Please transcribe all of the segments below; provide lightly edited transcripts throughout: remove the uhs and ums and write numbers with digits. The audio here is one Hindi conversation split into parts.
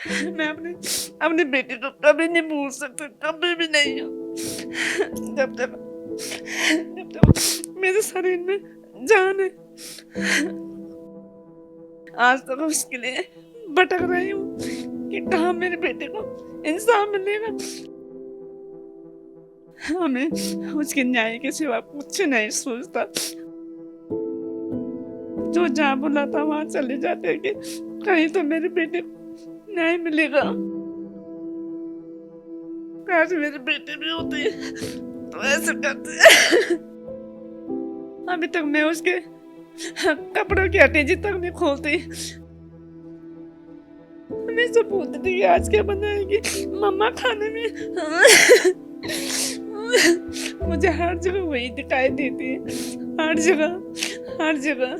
मैं अपने अपनी बेटी को कभी नहीं भूल सकती, कभी भी नहीं। जब तक जब तक मेरे शरीर में जान है, आज तक उसके लिए भटक रही हूँ कि कहाँ मेरे बेटे को इंसाफ मिलेगा। हमें उसके न्याय के सिवा कुछ नहीं सोचता। जो जहाँ बुलाता वहाँ चले जाते हैं कि कहीं तो मेरे बेटे को न्याय मिलेगा। काश मेरे बेटे भी होते तो ऐसे करते। अभी तक मैं उसके कपड़ों की अटैची तक नहीं खोलती। हमेशा पूछती थी कि आज क्या बनाएगी मम्मा खाने में। मुझे हर जगह वही दिखाई देती है, हर जगह हर जगह।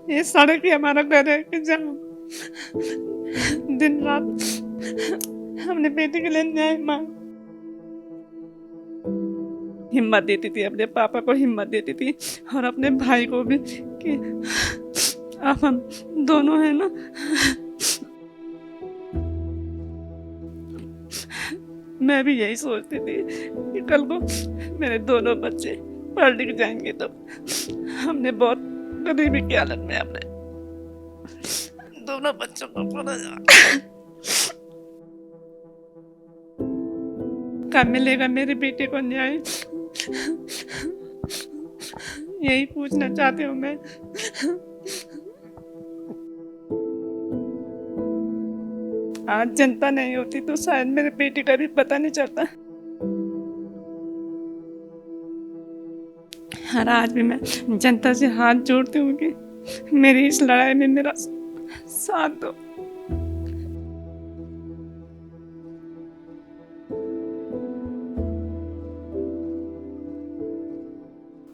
ये सड़क ही हमारा घर है कि जहाँ दिन रात अपने बेटे के लिए न्याय मांग हिम्मत देती थी, अपने पापा को हिम्मत देती थी और अपने भाई को भी कि अब हम दोनों हैं ना। मैं भी यही सोचती थी कि कल को मेरे दोनों बच्चे पढ़ लिख जाएंगे तो हमने बहुत गरीबी की हालत में अपने दोनों बच्चों को पढ़ा। कब मिलेगा मेरे बेटे को न्याय, यही पूछना चाहती हूँ मैं। आज जनता नहीं होती तो शायद मेरे बेटे का भी पता नहीं चलता। और आज भी मैं जनता से हाथ जोड़ती हूँ कि मेरी इस लड़ाई में मेरा साथ दो।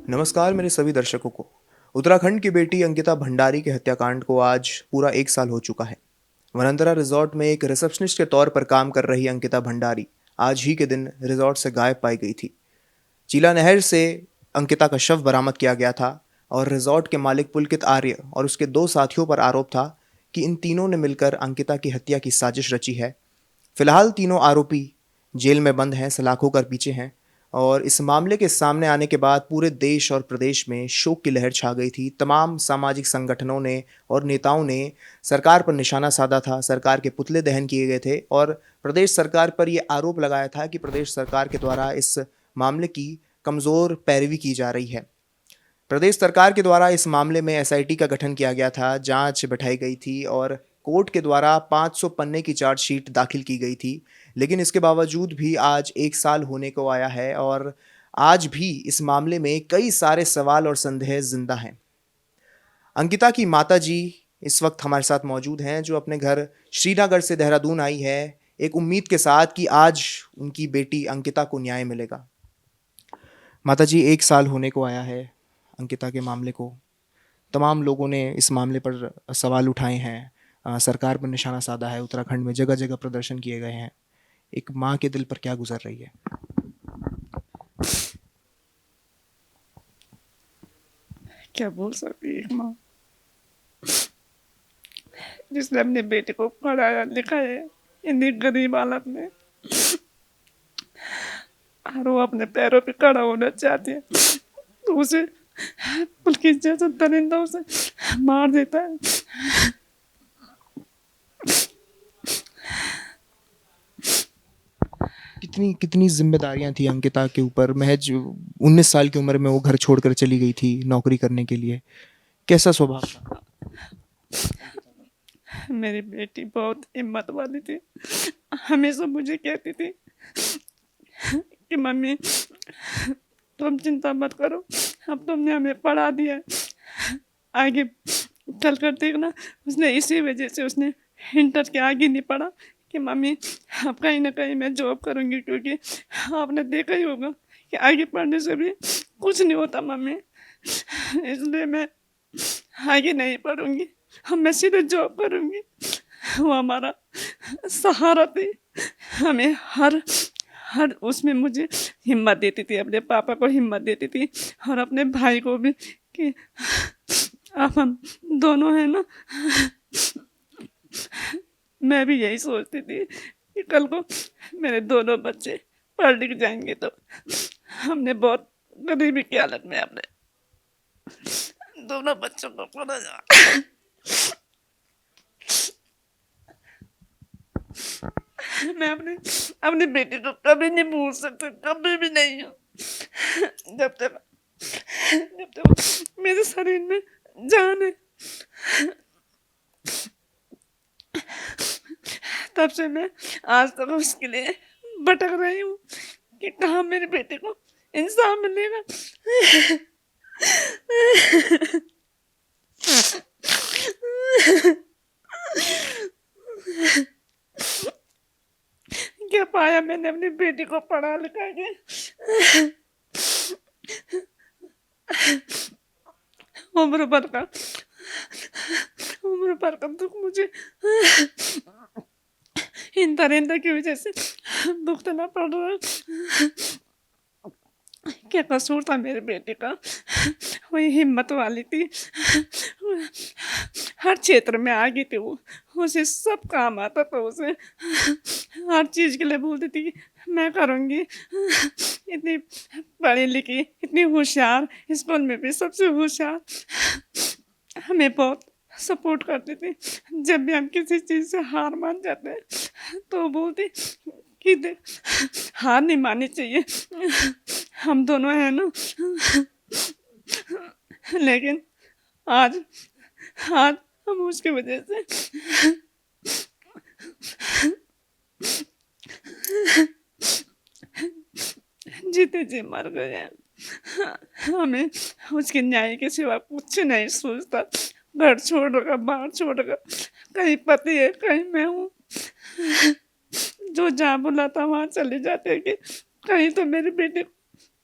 नमस्कार मेरे सभी दर्शकों को। उत्तराखंड की बेटी अंकिता भंडारी के हत्याकांड को आज पूरा 1 साल हो चुका है। वनांदरा रिजॉर्ट में एक रिसेप्शनिस्ट के तौर पर काम कर रही अंकिता भंडारी आज ही के दिन रिजॉर्ट से गायब पाई गई थी। चीला नहर से अंकिता का शव बरामद किया गया था और रिजॉर्ट के मालिक पुलकित आर्य और उसके 2 साथियों पर आरोप था कि इन तीनों ने मिलकर अंकिता की हत्या की साजिश रची है। फिलहाल तीनों आरोपी जेल में बंद हैं, सलाखों कर पीछे हैं और इस मामले के सामने आने के बाद पूरे देश और प्रदेश में शोक की लहर छा गई थी। तमाम सामाजिक संगठनों ने और नेताओं ने सरकार पर निशाना साधा था, सरकार के पुतले दहन किए गए थे और प्रदेश सरकार पर यह आरोप लगाया था कि प्रदेश सरकार के द्वारा इस मामले की कमज़ोर पैरवी की जा रही है। प्रदेश सरकार के द्वारा इस मामले में एसआईटी का गठन किया गया था, जांच बैठाई गई थी और कोर्ट के द्वारा 500 पन्ने की चार्जशीट दाखिल की गई थी। लेकिन इसके बावजूद भी आज 1 साल होने को आया है और आज भी इस मामले में कई सारे सवाल और संदेह जिंदा हैं। अंकिता की माता जी इस वक्त हमारे साथ मौजूद हैं, जो अपने घर श्रीनगर से देहरादून आई है एक उम्मीद के साथ कि आज उनकी बेटी अंकिता को न्याय मिलेगा। माता जी, 1 साल होने को आया है अंकिता के मामले को। तमाम लोगों ने इस मामले पर सवाल उठाए हैं, सरकार पर निशाना साधा है, उत्तराखंड में जगह जगह प्रदर्शन किए गए हैं। एक माँ के दिल पर क्या गुजर रही है? क्या बोल सकती है एक माँ जिसने अपने बेटे को पढ़ाया लिखाया इतनी गरीब हालत में और वो अपने पैरों पे खड़ा होना चाहती है तो उसे पुलिस जैसा दरिंदा उसे मार देता है। कितनी कितनी जिम्मेदारियां थी अंकिता के ऊपर। महज 19 साल की उम्र में वो घर छोड़कर चली गई थी नौकरी करने के लिए। कैसा स्वभाव था? मेरी बेटी बहुत हिम्मत वाली थी, हमेशा मुझे कहती थी कि मम्मी तुम चिंता मत करो, अब तुमने हमें पढ़ा दिया, आगे चल कर देखना। उसने इसी वजह से उसने इंटर के आगे नहीं पढ़ा कि मम्मी अब कहीं ना कहीं मैं जॉब करूँगी, क्योंकि आपने देखा ही होगा कि आगे पढ़ने से भी कुछ नहीं होता मम्मी, इसलिए मैं आगे नहीं पढ़ूँगी, हम मैं सीधे जॉब करूँगी। वो हमारा सहारा थी, हमें हर हर उसमें मुझे हिम्मत देती थी, अपने पापा को हिम्मत देती थी और अपने भाई को भी कि अब हम दोनों हैं ना, मैं भी यही सोचती थी कि कल को मेरे दोनों बच्चे पढ़ लिख जाएंगे तो हमने बहुत गरीबी की हालत में अपने दोनों बच्चों को पढ़ा जा। मैं अपने अपनी बेटी को कभी नहीं भूल सकती, कभी भी नहीं। जब तक मेरे शरीर में जान है, तब से मैं आज तक उसके लिए भटक रही हूँ कि कहाँ मेरे बेटे को इंसाफ मिलेगा। क्या पाया मैंने अपनी बेटी को पढ़ा लिखा के? उम्र भर का दुख मुझे इन दरिंदा की वजह से भुगतना पड़ रहा है। क्या कसूर था मेरे बेटे का? वही हिम्मत वाली थी, हर क्षेत्र में आगे थी वो, उसे सब काम आता था, उसे हर चीज़ के लिए बोलती थी मैं करूँगी। इतनी पढ़ी लिखी, इतनी होशियार, स्कूल में भी सबसे होशियार, हमें बहुत सपोर्ट करती थी। जब भी हम किसी चीज़ से हार मान जाते तो बोलती कि देख, हार नहीं माननी चाहिए, हम दोनों हैं ना। लेकिन आज आज हम उसकी वजह से जीते जी मर गए हैं। हमें उसके न्याय के सिवा कुछ नहीं सोचता। घर छोड़कर, बाहर छोड़कर, कहीं पति है, कहीं मैं हूँ, जो जहाँ बुलाता वहाँ चले जाते हैं कि कहीं तो मेरे बेटे को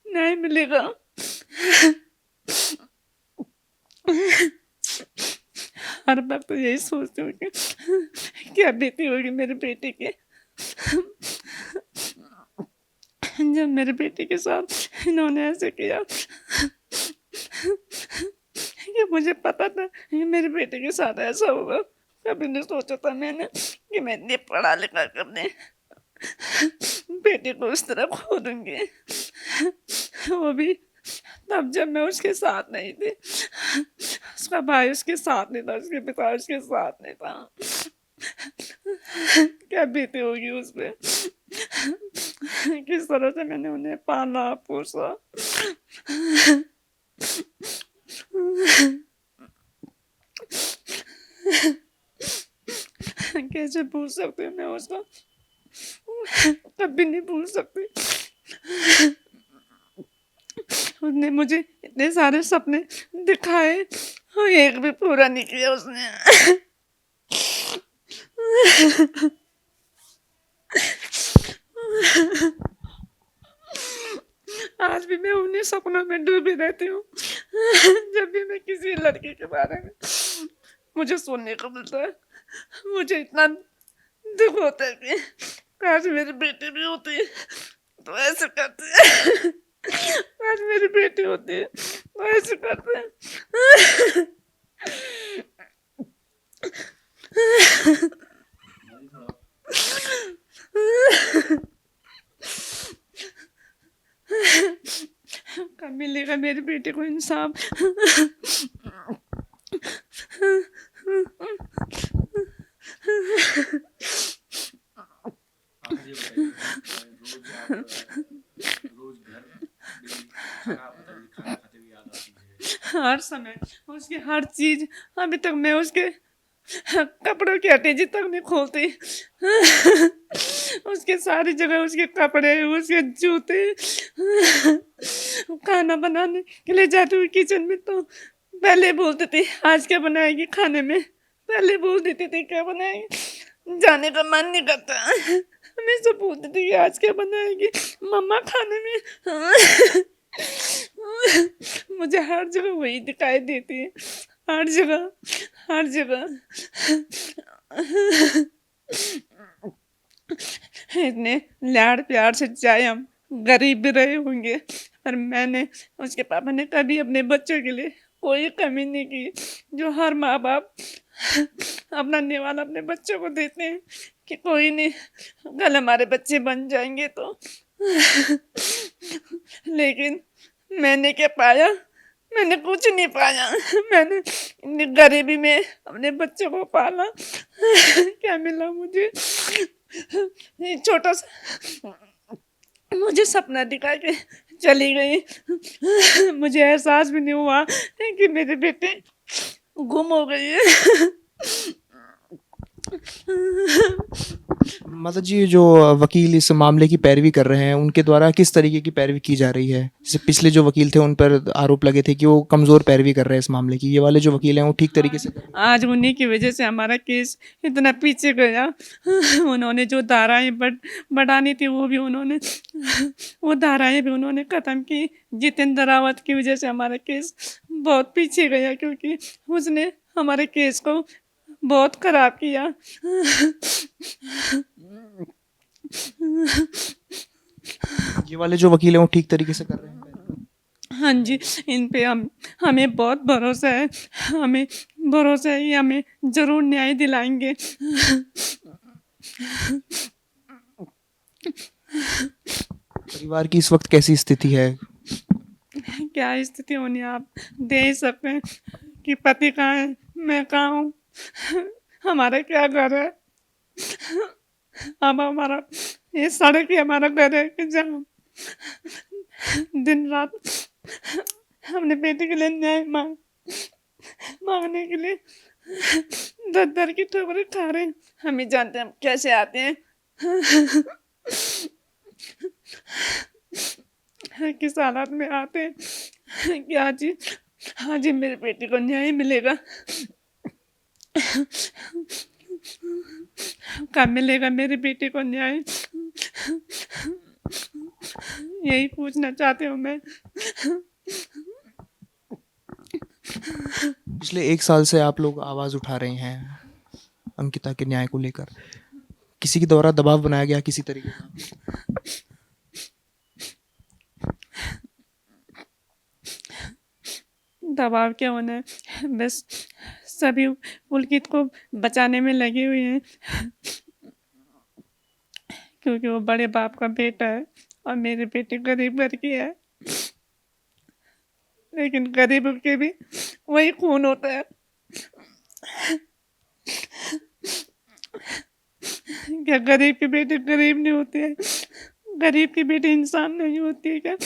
न्याय मिलेगा। हर वक्त यही सोचती हूँ कि क्या बीती होगी मेरे बेटे की, जब मेरे बेटे के साथ इन्होंने ऐसे किया। कि मुझे पता था कि मेरे बेटे के साथ ऐसा होगा। कभी नहीं सोचा था मैंने कि मैं इतनी पढ़ा लिखा कर अपने बेटे को उस तरह खो दूंगी, वो भी तब जब मैं उसके साथ नहीं थी। उसका भाई उसके साथ नहीं था, उसके पिता उसके साथ नहीं था। क्या बीती होगी उस पे, किस तरह से मैंने उन्हें पाला पोसा। कैसे भूल सकती हूँ मैं उसको, कभी नहीं भूल सकती। उसने मुझे इतने सारे सपने दिखाए और एक भी पूरा नहीं किया उसने। आज भी मैं उन्हीं सपनों में डूबी रहती हूँ। जब भी मैं किसी लड़की के बारे में मुझे सुनने को मिलता है, मुझे इतना दुख होता है कि काश मेरी बेटी भी होती तो ऐसे करते। काश मेरी बेटी होती तो ऐसे करते। कब मिलेगा मेरे बेटे को इंसाफ? हर समय उसकी हर चीज, अभी तक मैं उसके कपड़ों की अटैची तक नहीं खोलती। उसके सारी जगह उसके कपड़े, उसके जूते। खाना बनाने के लिए जाती हूँ किचन में तो पहले बोलती थी आज क्या बनाएगी खाने में, पहले बोल देती थी क्या बनाएगी। जाने का मन नहीं करता, हमेशा बोलती थी कि आज क्या बनाएगी मम्मा खाने में। मुझे हर जगह वही दिखाई देती है, हर जगह, हर जगह। इतने लाड़ प्यार से चाहे हम गरीब भी रहे होंगे, पर मैंने, उसके पापा ने कभी अपने बच्चों के लिए कोई कमी नहीं की, जो हर माँ बाप अपना निवाला अपने बच्चों को देते हैं कि कोई नहीं, कल हमारे बच्चे बन जाएंगे तो। लेकिन मैंने क्या पाया? मैंने कुछ नहीं पाया। मैंने इतनी गरीबी में अपने बच्चों को पाला। क्या मिला मुझे? ये छोटा सा मुझे सपना दिखा के चली गई। मुझे एहसास भी नहीं हुआ कि मेरे बेटे गुम हो गई है। माता जी, जो वकील इस मामले की पैरवी कर रहे हैं, उनके द्वारा किस तरीके की पैरवी की जा रही है? जैसे पिछले जो वकील थे उन पर आरोप लगे थे कि वो कमज़ोर पैरवी कर रहे हैं इस मामले की। ये वाले जो वकील हैं वो ठीक तरीके से कर रहे हैं? आज उन्हीं की वजह से हमारा केस इतना पीछे गया। उन्होंने जो धाराएं बढ़ानी थी वो भी उन्होंने वो धाराएं भी उन्होंने ख़त्म की। जितेंद्र रावत की वजह से हमारा केस बहुत पीछे गया, क्योंकि उसने हमारे केस को बहुत ख़राब किया। ये वाले जो वकील हैं वो ठीक तरीके से कर रहे हैं? हाँ जी, इन पे हमें बहुत भरोसा है। हमें भरोसा है कि हमें ज़रूर न्याय दिलाएंगे। परिवार की इस वक्त कैसी स्थिति है? क्या स्थिति होनी आप दे ही सकते हैं कि पति कहाँ है, मैं कहाँ हूँ, हमारा क्या घर है। अब हमारा ये सड़क ही हमारा घर है कि जहाँ दिन रात अपने बेटे के लिए न्याय मांगने के लिए दर दर की ठोकरें खा रहे हैं। हम ही जानते हैं हम कैसे आते हैं, किस हालात में आते हैं कि आज ही मेरे बेटे को न्याय मिलेगा। कब मिलेगा मेरे बेटे को न्याय? यही पूछना चाहती हूँ मैं। पिछले 1 साल से आप लोग आवाज़ उठा रहे हैं अंकिता के न्याय को लेकर। किसी के द्वारा दबाव बनाया गया किसी तरीके का? दबाव क्या होना है, बस सभी पुलकित को बचाने में लगे हुए हैं, क्योंकि वो बड़े बाप का बेटा है और मेरे बेटे गरीब घर की है। लेकिन गरीब के भी वही खून होता है। क्या गरीब के बेटे गरीब नहीं होते हैं? गरीब के बेटे इंसान नहीं होती है क्या?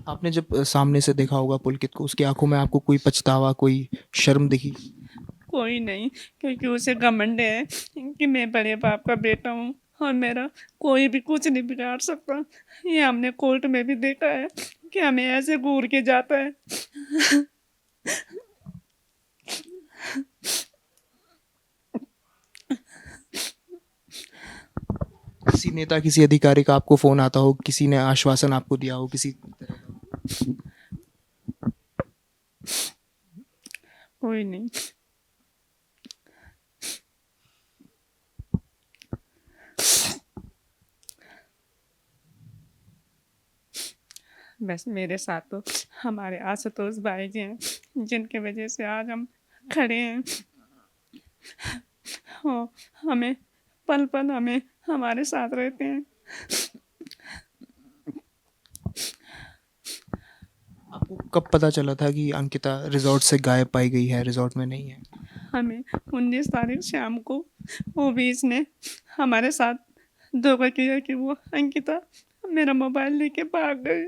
आपने जब सामने से देखा होगा पुलकित को, उसकी आंखों में आपको कोई पछतावा, कोई शर्म दिखी? कोई नहीं, क्योंकि उसे घमंड है कि मैं बड़े बाप का बेटा हूँ और मेरा कोई भी कुछ नहीं बिगाड़ सकता। ये हमने कोर्ट में भी देखा है कि हमें ऐसे घूर के जाता है। किसी नेता, किसी अधिकारी का आपको फ़ोन आता हो, किसी ने आश्वासन आपको दिया हो किसी तरह का? कोई नहीं। बस मेरे साथ तो हमारे आशुतोष भाई जी हैं, जिनके वजह से आज हम खड़े हैं। वो हमें पल पल हमें हमारे साथ रहते हैं। आपको कब पता चला था कि अंकिता रिजॉर्ट से गायब पाई गई है, रिजॉर्ट में नहीं है? हमें 19 तारीख शाम को वो भी इसने हमारे साथ धोखा किया कि वो अंकिता मेरा मोबाइल लेके भाग गई।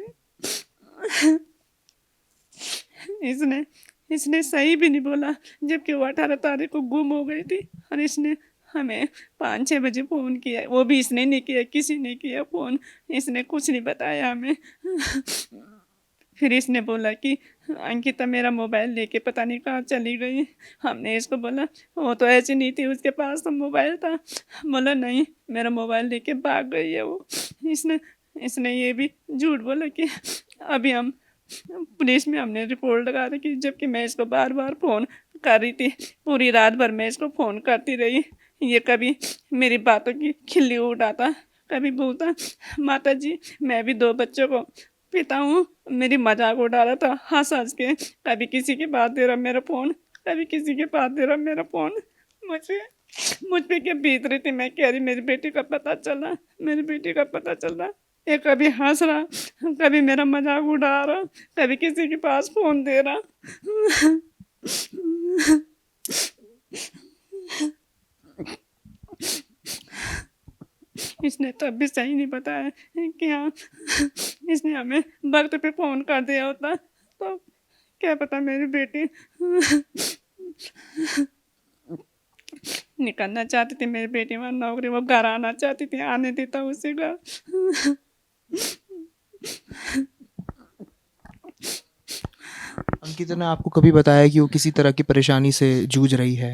इसने इसने सही भी नहीं बोला, जबकि वो 18 तारीख को गुम हो गई थी और इसने हमें 5-6 बजे फ़ोन किया। वो भी इसने नहीं किया, किसी ने किया फ़ोन। इसने कुछ नहीं बताया हमें। फिर इसने बोला कि अंकिता मेरा मोबाइल लेके पता नहीं कहाँ चली गई। हमने इसको बोला वो तो ऐसी नहीं थी, उसके पास तो मोबाइल था। बोला नहीं, मेरा मोबाइल लेके भाग गई है वो। इसने ये भी झूठ बोला कि अभी हम पुलिस में हमने रिपोर्ट लगा रखी, जबकि मैं इसको बार बार फ़ोन कर रही थी। पूरी रात भर मैं इसको फ़ोन करती रही। ये कभी मेरी बातों की खिल्ली उड़ाता, कभी बोलता माता जी मैं भी 2 बच्चों को पिता हूँ, मेरी मजाक उड़ा रहा था हँस-हँस के। कभी किसी के पास दे रहा मेरा फ़ोन, कभी किसी के पास दे रहा मेरा फ़ोन। मुझे मुझ पे क्या बीत रही थी, मैं कह रही मेरी बेटी का पता चला, मेरी बेटी का पता चला। ये कभी हँस रहा, कभी मेरा मजाक उड़ा रहा, कभी किसी के पास फ़ोन दे रहा। इसने तब भी सही नहीं बताया कि हाँ इसने हमें वक्त पे फ़ोन कर दिया होता तो क्या पता मेरी बेटी निकलना चाहती थी मेरी बेटी वहाँ नौकरी, वो घर आना चाहती थी, आने देता उसी घर। अंकिता ने आपको कभी बताया कि वो किसी तरह की परेशानी से जूझ रही है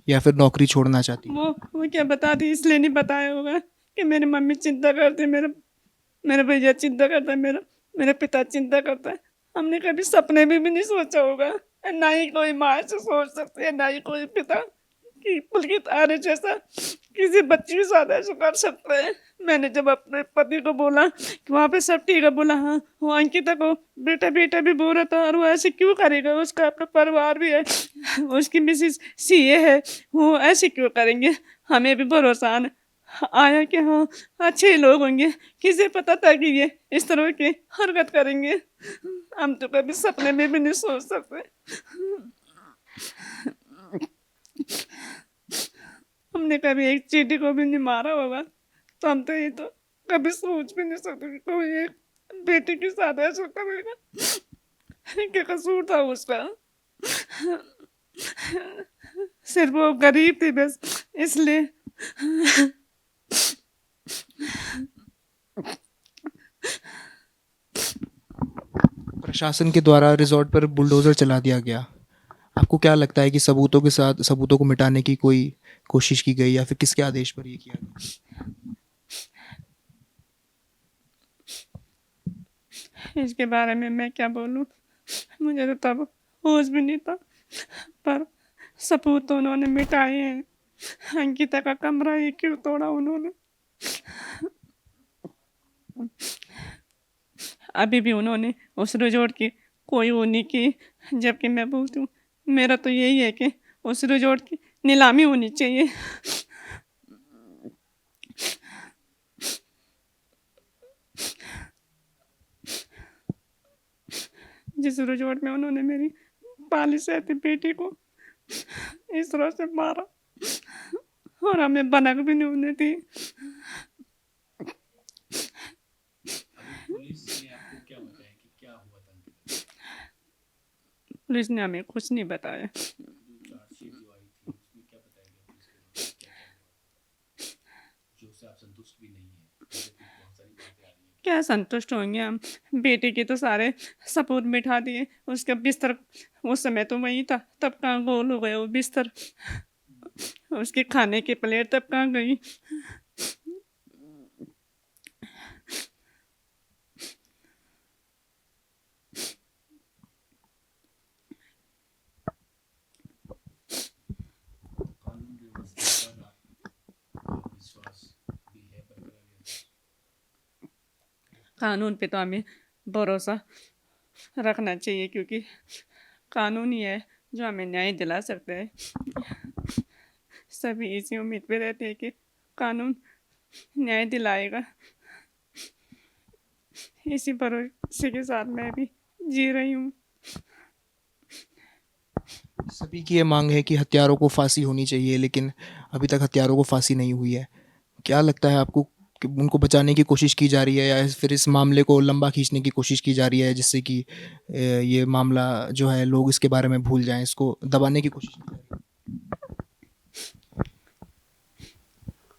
या फिर नौकरी छोड़ना चाहती है? वो क्या बताती इसलिए नहीं बताया होगा कि मेरी मम्मी चिंता करती, मेरा मेरा भैया चिंता करता है, मेरा पिता चिंता करता है। हमने कभी सपने में भी नहीं सोचा होगा, ना ही कोई माँ ऐसे सोच सकती है, ना ही कोई पिता कि पुलकित आर्य जैसा किसी बच्ची के साथ ऐसा कर सकते हैं। मैंने जब अपने पति को बोला कि वहाँ पे सब ठीक है, बोला हाँ, वो अंकिता को बेटा बेटा भी बोल रहा था और वो ऐसे क्यों करेगा, उसका अपना परिवार भी है, उसकी मिसिस सीए है, वो ऐसे क्यों करेंगे। हमें भी भरोसा आया कि हाँ अच्छे लोग होंगे, किसे पता था कि ये इस तरह की हरकत करेंगे। हम तो कभी सपने में भी नहीं सोच सकते। हमने कभी एक चींटी को भी नहीं मारा होगा तो हम तो ये तो कभी सोच भी नहीं सकते कि कोई एक बेटी के साथ ऐसा करेगा। क्या कसूर था उसका, सिर्फ वो गरीब थी बस इसलिए। प्रशासन के द्वारा रिजॉर्ट पर बुलडोज़र चला दिया गया। आपको क्या लगता है कि सबूतों को मिटाने की कोई कोशिश की गई या फिर किसके आदेश पर ये किया गया? इसके बारे में मैं क्या बोलूं, मुझे तो तब होश भी नहीं था, पर सबूत तो उन्होंने मिटाए हैं। अंकिता का कमरा ही क्यों तोड़ा उन्होंने। अभी भी उन्होंने उस रिजॉर्ट की कोई वो नहीं की, जबकि मैं बोलती हूँ मेरा तो यही है कि उस रिजॉर्ट की नीलामी होनी चाहिए। जिस रिजॉर्ट में उन्होंने मेरी पाली सहती बेटी को इस तरह से मारा और हमें बनक भी नहीं होने दी। पुलिस ने हमें कुछ नहीं बताया। क्या संतुष्ट होंगे हम, बेटे के तो सारे सबूत मिटा दिए, उसका बिस्तर उस समय तो वही था, तब कहाँ गोल हो गया वो बिस्तर, उसके खाने की प्लेट तब कहाँ गई। कानून पे तो हमें भरोसा रखना चाहिए क्योंकि कानून ही है जो हमें न्याय दिला सकता है। सभी इसी उम्मीद पे रहते हैं कि कानून न्याय दिलाएगा। इसी भरोसे के साथ मैं भी जी रही हूँ। सभी की ये मांग है कि हत्यारों को फांसी होनी चाहिए, लेकिन अभी तक हत्यारों को फांसी नहीं हुई है। क्या लगता है आपको कि उनको बचाने की कोशिश की जा रही है या फिर इस मामले को लंबा खींचने की कोशिश की जा रही है, जिससे कि ये मामला जो है लोग इसके बारे में भूल जाएं, इसको दबाने की कोशिश की जा रही है?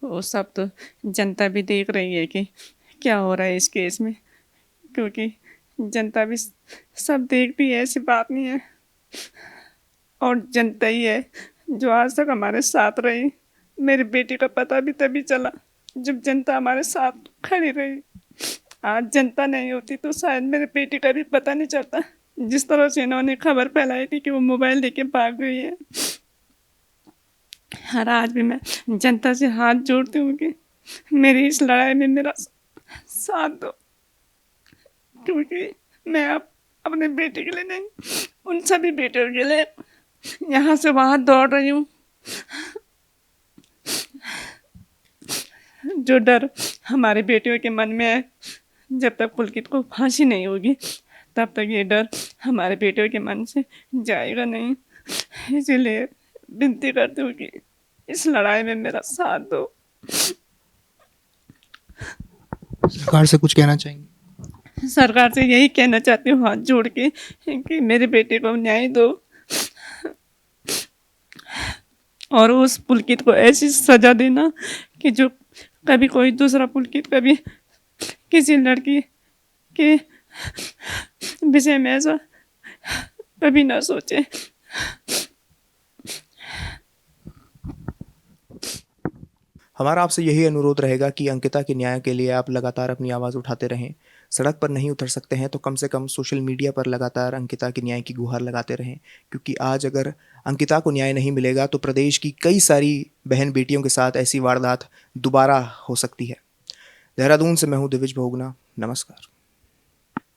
वो सब तो जनता भी देख रही है कि क्या हो रहा है इस केस में, क्योंकि जनता भी सब देखती है, ऐसी बात नहीं है। और जनता ही है जो आज तक हमारे साथ रही। मेरी बेटी का पता भी तभी चला जब जनता हमारे साथ खड़ी रही। आज जनता नहीं होती तो शायद मेरी बेटी का भी पता नहीं चलता। जिस तरह से इन्होंने खबर फैलाई थी कि वो मोबाइल लेके भाग गई है, हर आज भी मैं जनता से हाथ जोड़ती हूँ कि मेरी इस लड़ाई में मेरा साथ दो, क्योंकि मैं अब अपने बेटे के लिए नहीं, उन सभी बेटियों के लिए यहाँ से वहाँ दौड़ रही हूँ। जो डर हमारे बेटियों के मन में है, जब तक पुलकित को फांसी नहीं होगी तब तक ये डर हमारे बेटियों के मन से जाएगा नहीं। इसीलिए विनती करती हूँ कि इस लड़ाई में मेरा साथ दो। सरकार से कुछ कहना चाहेंगे? सरकार से यही कहना चाहती हूँ हाथ जोड़ के कि मेरे बेटे को न्याय दो और उस पुलकित को ऐसी सजा देना कि जो कभी कोई दूसरा पुलकित कभी किसी लड़की के विषय में ऐसा कभी ना सोचे। हमारा आपसे यही अनुरोध रहेगा कि अंकिता के न्याय के लिए आप लगातार अपनी आवाज़ उठाते रहें। सड़क पर नहीं उतर सकते हैं तो कम से कम सोशल मीडिया पर लगातार अंकिता के न्याय की गुहार लगाते रहें, क्योंकि आज अगर अंकिता को न्याय नहीं मिलेगा तो प्रदेश की कई सारी बहन बेटियों के साथ ऐसी वारदात दोबारा हो सकती है। देहरादून से मैं हूँ दिविज भोगना। नमस्कार।